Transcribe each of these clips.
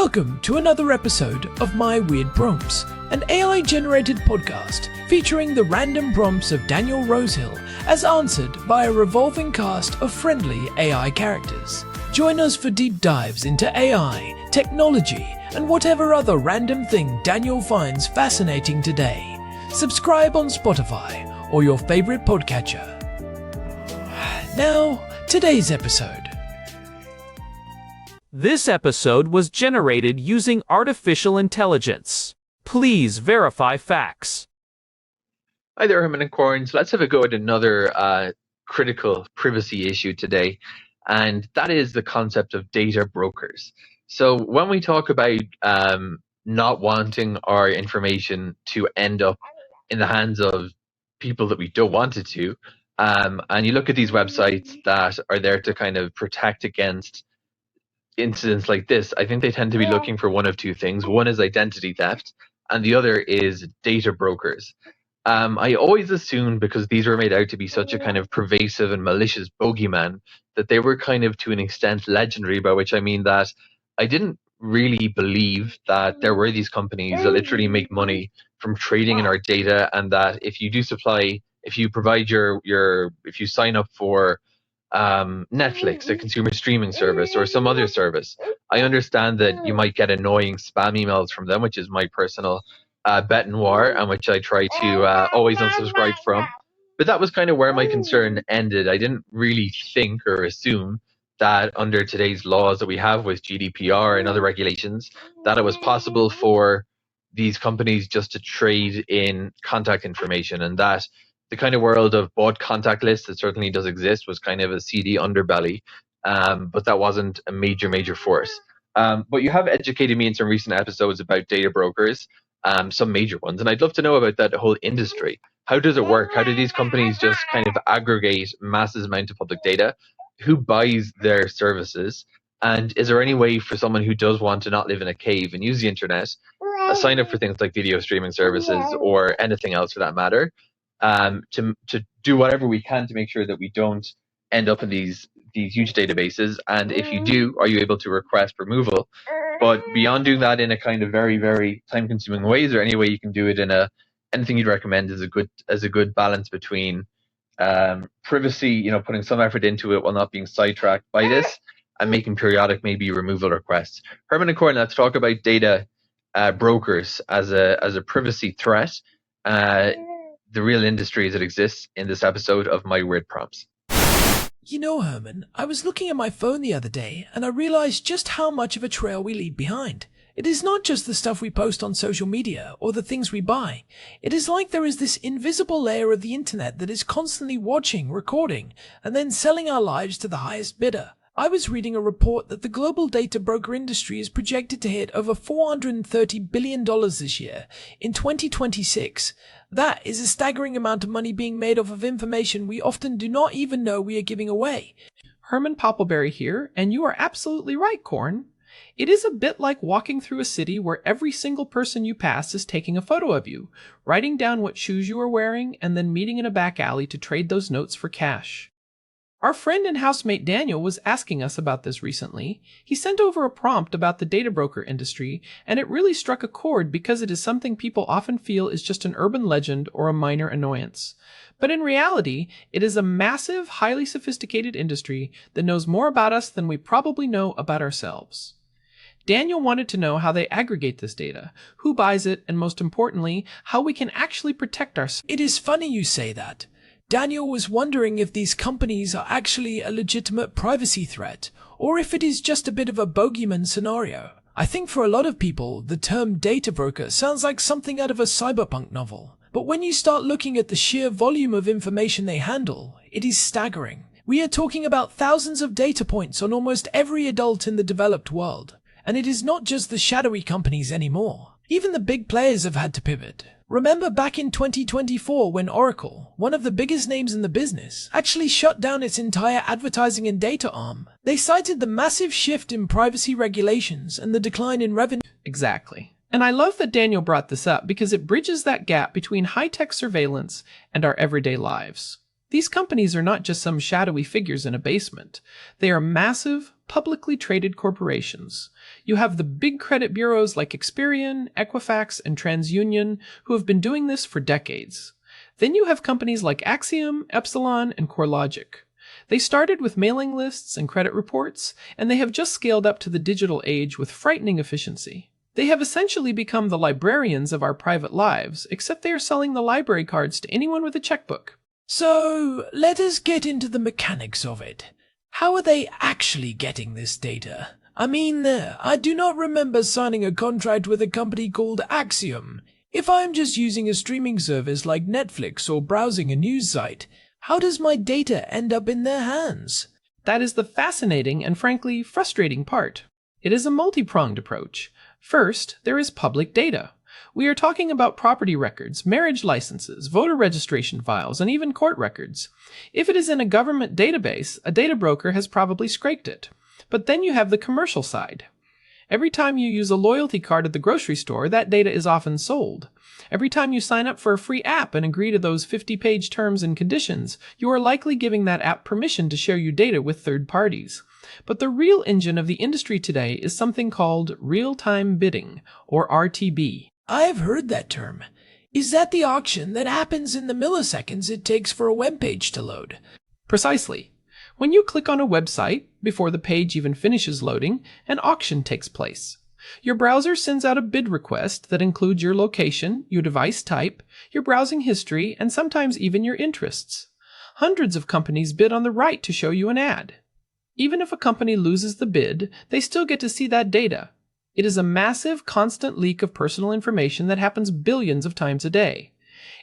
Welcome to another episode of My Weird Prompts, an AI-generated podcast featuring the random prompts of Daniel Rosehill as answered by a revolving cast of friendly AI characters. Join us for deep dives into AI, technology, and whatever other random thing Daniel finds fascinating today. Subscribe on Spotify or your favorite podcatcher. Now, today's episode. This episode was generated using artificial intelligence. Please verify facts. Hi there, Herman and Corn. So let's have a go at another critical privacy issue today, and that is the concept of data brokers. So when we talk about not wanting our information to end up in the hands of people that we don't want it to, and you look at these websites that are there to kind of protect against incidents like this, I think they tend to be looking for one of two things. One is identity theft, and the other is data brokers. I always assumed, because these were made out to be such a kind of pervasive and malicious bogeyman, that they were kind of to an extent legendary, by which I mean that I didn't really believe that there were these companies that literally make money from trading in our data, and that if you sign up for Netflix, a consumer streaming service, or some other service, I understand that you might get annoying spam emails from them, which is my personal bête noire, and which I try to always unsubscribe from. But that was kind of where my concern ended. I didn't really think or assume that under today's laws that we have with GDPR and other regulations, that it was possible for these companies just to trade in contact information, and that the kind of world of bought contact lists that certainly does exist was kind of a seedy underbelly, but that wasn't a major force. But you have educated me in some recent episodes about data brokers, some major ones, and I'd love to know about that whole industry. How does it work? How do these companies just kind of aggregate massive amount of public data? Who buys their services? And is there any way for someone who does want to not live in a cave and use the internet, sign up for things like video streaming services or anything else for that matter, to do whatever we can to make sure that we don't end up in these huge databases? And if you do, are you able to request removal? But beyond doing that in a kind of very time consuming way, is there any way you can do it in anything you'd recommend as a good balance between privacy, putting some effort into it while not being sidetracked by this, and making periodic maybe removal requests? Herman and Corn, let's talk about data brokers as a privacy threat. The real industry as it exists in this episode of My Weird Prompts. You know, Herman, I was looking at my phone the other day and I realized just how much of a trail we leave behind. It is not just the stuff we post on social media or the things we buy. It is like there is this invisible layer of the internet that is constantly watching, recording, and then selling our lives to the highest bidder. I was reading a report that the global data broker industry is projected to hit over $430 billion this year in 2026. That is a staggering amount of money being made off of information we often do not even know we are giving away. Herman Poppleberry here, and you are absolutely right, Corn. It is a bit like walking through a city where every single person you pass is taking a photo of you, writing down what shoes you are wearing, and then meeting in a back alley to trade those notes for cash. Our friend and housemate Daniel was asking us about this recently. He sent over a prompt about the data broker industry, and it really struck a chord because it is something people often feel is just an urban legend or a minor annoyance. But in reality, it is a massive, highly sophisticated industry that knows more about us than we probably know about ourselves. Daniel wanted to know how they aggregate this data, who buys it, and most importantly, how we can actually protect ourselves. It is funny you say that. Daniel was wondering if these companies are actually a legitimate privacy threat, or if it is just a bit of a bogeyman scenario. I think for a lot of people, the term data broker sounds like something out of a cyberpunk novel. But when you start looking at the sheer volume of information they handle, it is staggering. We are talking about thousands of data points on almost every adult in the developed world. And it is not just the shadowy companies anymore. Even the big players have had to pivot. Remember back in 2024 when Oracle, one of the biggest names in the business, actually shut down its entire advertising and data arm. They cited the massive shift in privacy regulations and the decline in revenue. Exactly. And I love that Daniel brought this up because it bridges that gap between high-tech surveillance and our everyday lives. These companies are not just some shadowy figures in a basement. They are massive, publicly traded corporations. You have the big credit bureaus like Experian, Equifax, and TransUnion who have been doing this for decades. Then you have companies like Axiom, Epsilon, and CoreLogic. They started with mailing lists and credit reports, and they have just scaled up to the digital age with frightening efficiency. They have essentially become the librarians of our private lives, except they are selling the library cards to anyone with a checkbook. So, let us get into the mechanics of it. How are they actually getting this data? I mean, I do not remember signing a contract with a company called Axiom. If I'm just using a streaming service like Netflix or browsing a news site, how does my data end up in their hands? That is the fascinating and frankly frustrating part. It is a multi-pronged approach. First, there is public data. We are talking about property records, marriage licenses, voter registration files, and even court records. If it is in a government database, a data broker has probably scraped it. But then you have the commercial side. Every time you use a loyalty card at the grocery store, that data is often sold. Every time you sign up for a free app and agree to those 50-page terms and conditions, you are likely giving that app permission to share your data with third parties. But the real engine of the industry today is something called real-time bidding, or RTB. I've heard that term. Is that the auction that happens in the milliseconds it takes for a web page to load? Precisely. When you click on a website, before the page even finishes loading, an auction takes place. Your browser sends out a bid request that includes your location, your device type, your browsing history, and sometimes even your interests. Hundreds of companies bid on the right to show you an ad. Even if a company loses the bid, they still get to see that data. It is a massive, constant leak of personal information that happens billions of times a day.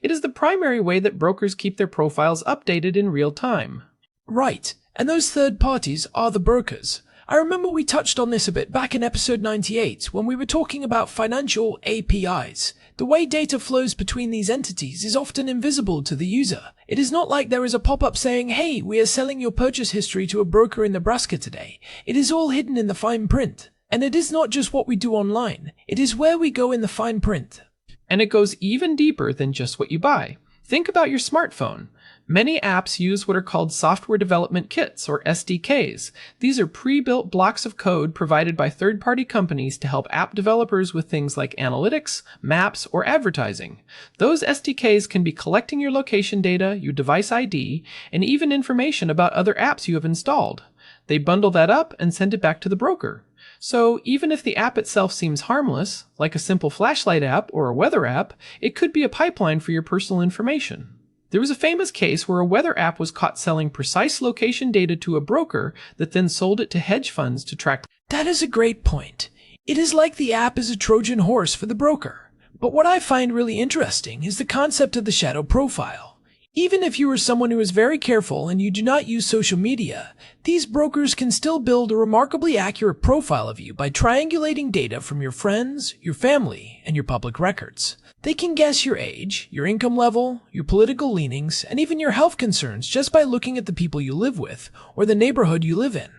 It is the primary way that brokers keep their profiles updated in real time. Right, and those third parties are the brokers. I remember we touched on this a bit back in episode 98 when we were talking about financial APIs. The way data flows between these entities is often invisible to the user. It is not like there is a pop-up saying, "Hey, we are selling your purchase history to a broker in Nebraska today." It is all hidden in the fine print. And it is not just what we do online, it is where we go in the fine print. And it goes even deeper than just what you buy. Think about your smartphone. Many apps use what are called software development kits, or SDKs. These are pre-built blocks of code provided by third-party companies to help app developers with things like analytics, maps, or advertising. Those SDKs can be collecting your location data, your device ID, and even information about other apps you have installed. They bundle that up and send it back to the broker. So even if the app itself seems harmless, like a simple flashlight app or a weather app, it could be a pipeline for your personal information. There was a famous case where a weather app was caught selling precise location data to a broker that then sold it to hedge funds to track. That is a great point. It is like the app is a Trojan horse for the broker. But what I find really interesting is the concept of the shadow profile. Even if you are someone who is very careful and you do not use social media, these brokers can still build a remarkably accurate profile of you by triangulating data from your friends, your family, and your public records. They can guess your age, your income level, your political leanings, and even your health concerns just by looking at the people you live with or the neighborhood you live in.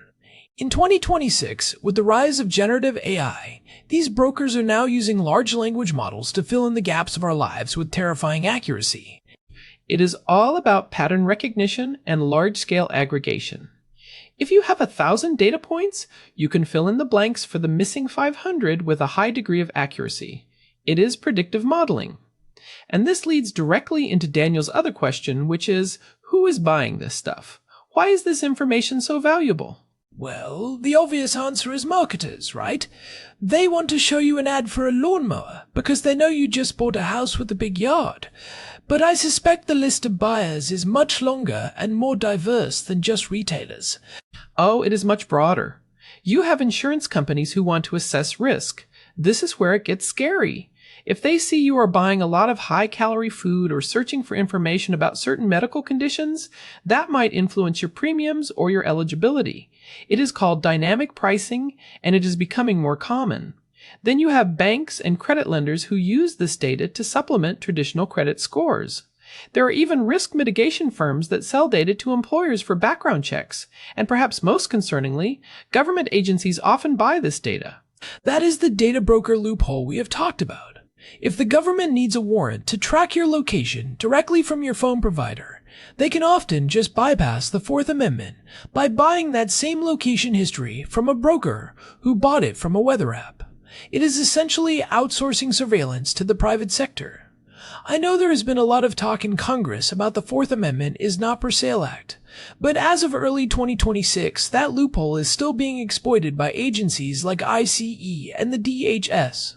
In 2026, with the rise of generative AI, these brokers are now using large language models to fill in the gaps of our lives with terrifying accuracy. It is all about pattern recognition and large-scale aggregation. If you have 1,000 data points, you can fill in the blanks for the missing 500 with a high degree of accuracy. It is predictive modeling. And this leads directly into Daniel's other question, which is, who is buying this stuff? Why is this information so valuable? Well, the obvious answer is marketers, right? They want to show you an ad for a lawnmower because they know you just bought a house with a big yard. But I suspect the list of buyers is much longer and more diverse than just retailers. Oh, it is much broader. You have insurance companies who want to assess risk. This is where it gets scary. If they see you are buying a lot of high-calorie food or searching for information about certain medical conditions, that might influence your premiums or your eligibility. It is called dynamic pricing, and it is becoming more common. Then you have banks and credit lenders who use this data to supplement traditional credit scores. There are even risk mitigation firms that sell data to employers for background checks, and perhaps most concerningly, government agencies often buy this data. That is the data broker loophole we have talked about. If the government needs a warrant to track your location directly from your phone provider, they can often just bypass the Fourth Amendment by buying that same location history from a broker who bought it from a weather app. It is essentially outsourcing surveillance to the private sector. I know there has been a lot of talk in Congress about the Fourth Amendment is not for sale act, but as of early 2026, that loophole is still being exploited by agencies like ICE and the DHS.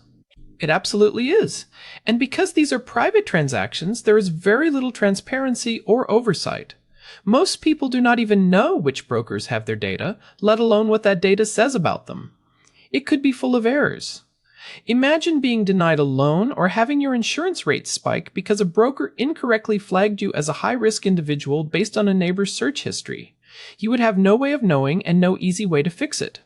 It absolutely is. And because these are private transactions, there is very little transparency or oversight. Most people do not even know which brokers have their data, let alone what that data says about them. It could be full of errors. Imagine being denied a loan or having your insurance rates spike because a broker incorrectly flagged you as a high-risk individual based on a neighbor's search history. You would have no way of knowing and no easy way to fix it.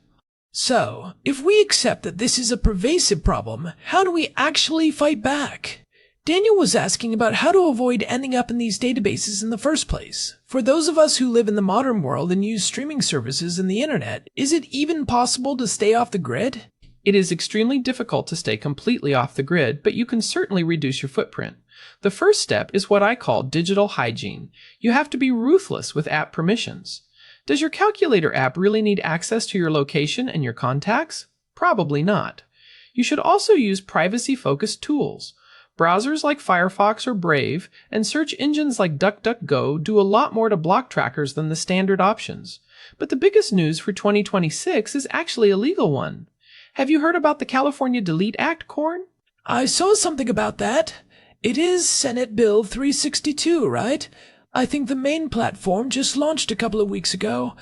So, if we accept that this is a pervasive problem, how do we actually fight back? Daniel was asking about how to avoid ending up in these databases in the first place. For those of us who live in the modern world and use streaming services and the internet, is it even possible to stay off the grid? It is extremely difficult to stay completely off the grid, but you can certainly reduce your footprint. The first step is what I call digital hygiene. You have to be ruthless with app permissions. Does your calculator app really need access to your location and your contacts? Probably not. You should also use privacy-focused tools. Browsers like Firefox or Brave and search engines like DuckDuckGo do a lot more to block trackers than the standard options. But the biggest news for 2026 is actually a legal one. Have you heard about the California Delete Act, Corn? I saw something about that. It is Senate Bill 362, right? I think the main platform just launched a couple of weeks ago.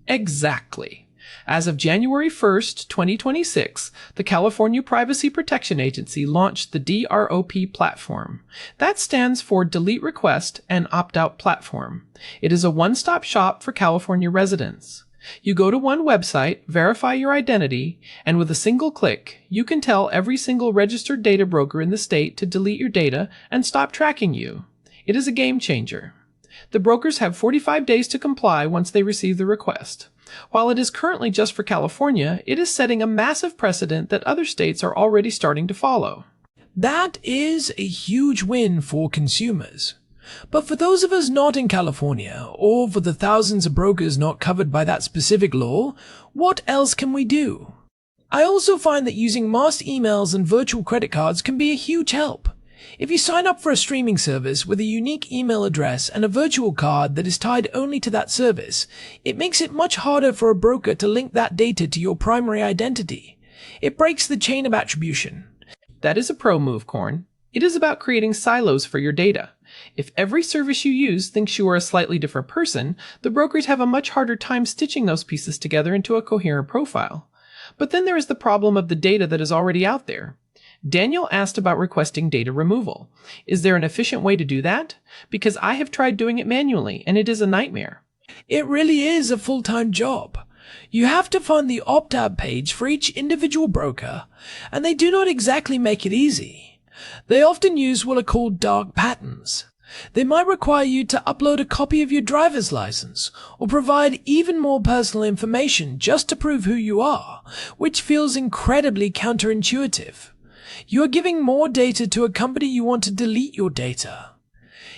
Exactly. As of January 1st, 2026, the California Privacy Protection Agency launched the DROP platform. That stands for Delete Request and Opt-out Platform. It is a one-stop shop for California residents. You go to one website, verify your identity, and with a single click, you can tell every single registered data broker in the state to delete your data and stop tracking you. It is a game changer. The brokers have 45 days to comply once they receive the request. While it is currently just for California, it is setting a massive precedent that other states are already starting to follow. That is a huge win for consumers. But for those of us not in California, or for the thousands of brokers not covered by that specific law, what else can we do? I also find that using mass emails and virtual credit cards can be a huge help. If you sign up for a streaming service with a unique email address and a virtual card that is tied only to that service, it makes it much harder for a broker to link that data to your primary identity. It breaks the chain of attribution. That is a pro move, Corn. It is about creating silos for your data. If every service you use thinks you are a slightly different person, the brokers have a much harder time stitching those pieces together into a coherent profile. But then there is the problem of the data that is already out there. Daniel asked about requesting data removal. Is there an efficient way to do that? Because I have tried doing it manually, and it is a nightmare. It really is a full-time job. You have to find the opt-out page for each individual broker, and they do not exactly make it easy. They often use what are called dark patterns. They might require you to upload a copy of your driver's license, or provide even more personal information just to prove who you are, which feels incredibly counterintuitive. You are giving more data to a company you want to delete your data.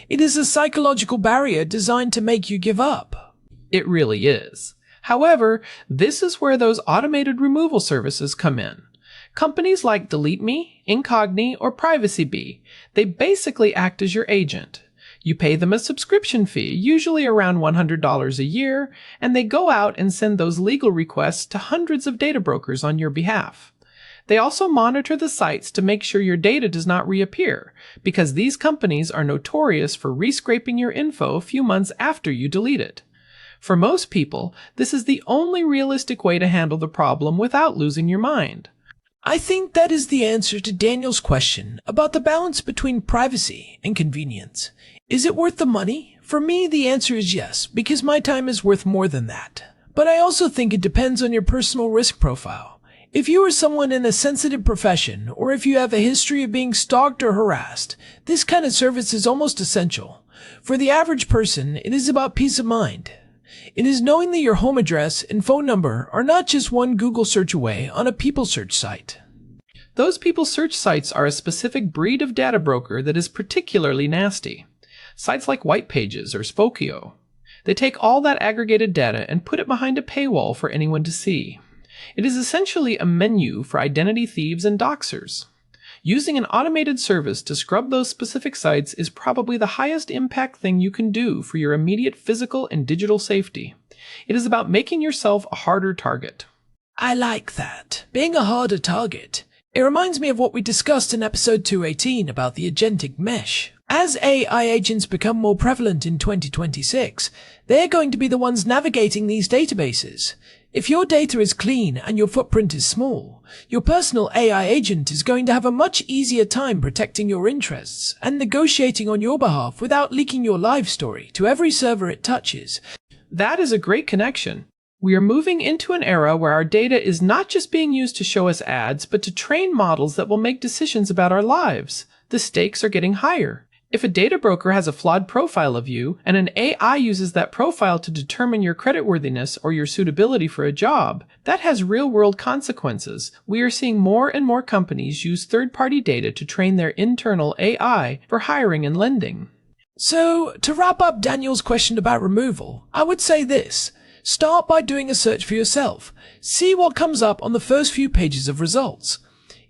It is a psychological barrier designed to make you give up. It really is. However, this is where those automated removal services come in. Companies like Delete Me, Incogni, or PrivacyBee, they basically act as your agent. You pay them a subscription fee, usually around $100 a year, and they go out and send those legal requests to hundreds of data brokers on your behalf. They also monitor the sites to make sure your data does not reappear, because these companies are notorious for rescraping your info a few months after you delete it. For most people, this is the only realistic way to handle the problem without losing your mind. I think that is the answer to Daniel's question about the balance between privacy and convenience. Is it worth the money? For me, the answer is yes, because my time is worth more than that. But I also think it depends on your personal risk profile. If you are someone in a sensitive profession, or if you have a history of being stalked or harassed, this kind of service is almost essential. For the average person, it is about peace of mind. It is knowing that your home address and phone number are not just one Google search away on a people search site. Those people's search sites are a specific breed of data broker that is particularly nasty. Sites like White Pages or Spokeo. They take all that aggregated data and put it behind a paywall for anyone to see. It is essentially a menu for identity thieves and doxers. Using an automated service to scrub those specific sites is probably the highest impact thing you can do for your immediate physical and digital safety. It is about making yourself a harder target. I like that. Being a harder target. It reminds me of what we discussed in episode 218 about the agentic mesh. As AI agents become more prevalent in 2026, they're going to be the ones navigating these databases. If your data is clean and your footprint is small, your personal AI agent is going to have a much easier time protecting your interests and negotiating on your behalf without leaking your life story to every server it touches. That is a great connection. We are moving into an era where our data is not just being used to show us ads, but to train models that will make decisions about our lives. The stakes are getting higher. If a data broker has a flawed profile of you, and an AI uses that profile to determine your creditworthiness or your suitability for a job, that has real-world consequences. We are seeing more and more companies use third-party data to train their internal AI for hiring and lending. So, to wrap up Daniel's question about removal, I would say this. Start by doing a search for yourself. See what comes up on the first few pages of results.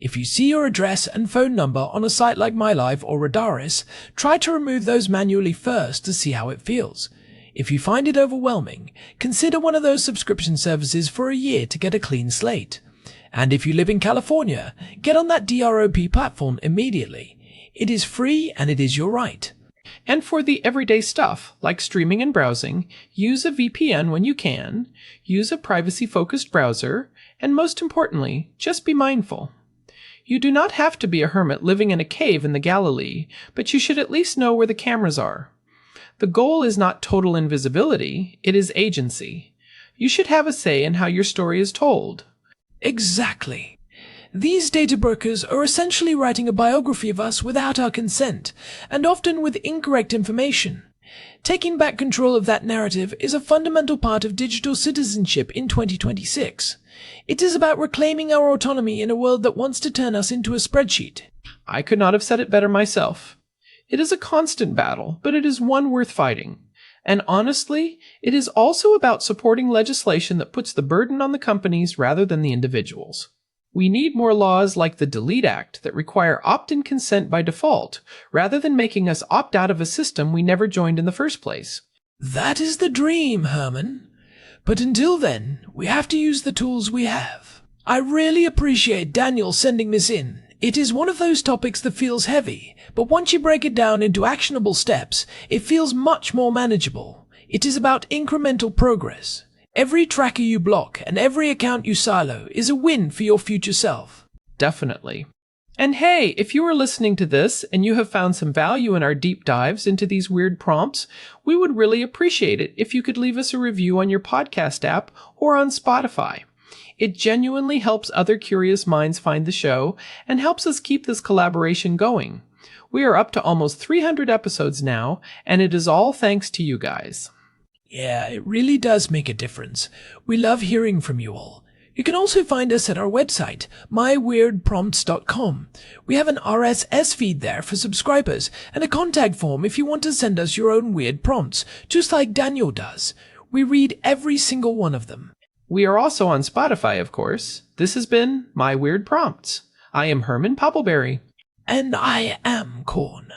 If you see your address and phone number on a site like MyLife or Radaris, try to remove those manually first to see how it feels. If you find it overwhelming, consider one of those subscription services for a year to get a clean slate. And if you live in California, get on that DROP platform immediately. It is free and it is your right. And for the everyday stuff, like streaming and browsing, use a VPN when you can, use a privacy-focused browser, and most importantly, just be mindful. You do not have to be a hermit living in a cave in the Galilee, but you should at least know where the cameras are. The goal is not total invisibility, it is agency. You should have a say in how your story is told. Exactly. These data brokers are essentially writing a biography of us without our consent, and often with incorrect information. Taking back control of that narrative is a fundamental part of digital citizenship in 2026. It is about reclaiming our autonomy in a world that wants to turn us into a spreadsheet. I could not have said it better myself. It is a constant battle, but it is one worth fighting. And honestly, it is also about supporting legislation that puts the burden on the companies rather than the individuals. We need more laws like the Delete Act that require opt-in consent by default, rather than making us opt out of a system we never joined in the first place. That is the dream, Herman. But until then, we have to use the tools we have. I really appreciate Daniel sending this in. It is one of those topics that feels heavy, but once you break it down into actionable steps, it feels much more manageable. It is about incremental progress. Every tracker you block and every account you silo is a win for your future self. Definitely. And hey, if you are listening to this and you have found some value in our deep dives into these weird prompts, we would really appreciate it if you could leave us a review on your podcast app or on Spotify. It genuinely helps other curious minds find the show and helps us keep this collaboration going. We are up to almost 300 episodes now, and it is all thanks to you guys. Yeah, it really does make a difference. We love hearing from you all. You can also find us at our website, myweirdprompts.com. We have an RSS feed there for subscribers and a contact form if you want to send us your own weird prompts, just like Daniel does. We read every single one of them. We are also on Spotify, of course. This has been My Weird Prompts. I am Herman Poppleberry. And I am Corn.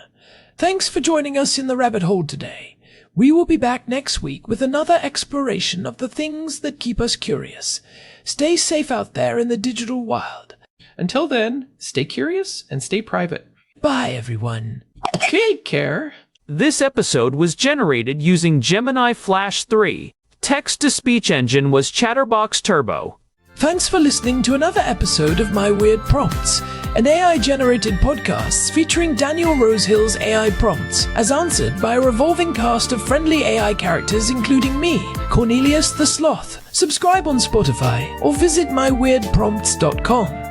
Thanks for joining us in the rabbit hole today. We will be back next week with another exploration of the things that keep us curious. Stay safe out there in the digital wild. Until then, stay curious and stay private. Bye, everyone. Take care. This episode was generated using Gemini Flash 3. Text-to-speech engine was Chatterbox Turbo. Thanks for listening to another episode of My Weird Prompts, an AI-generated podcast featuring Daniel Rosehill's AI prompts, as answered by a revolving cast of friendly AI characters including me, Cornelius the Sloth. Subscribe on Spotify or visit myweirdprompts.com.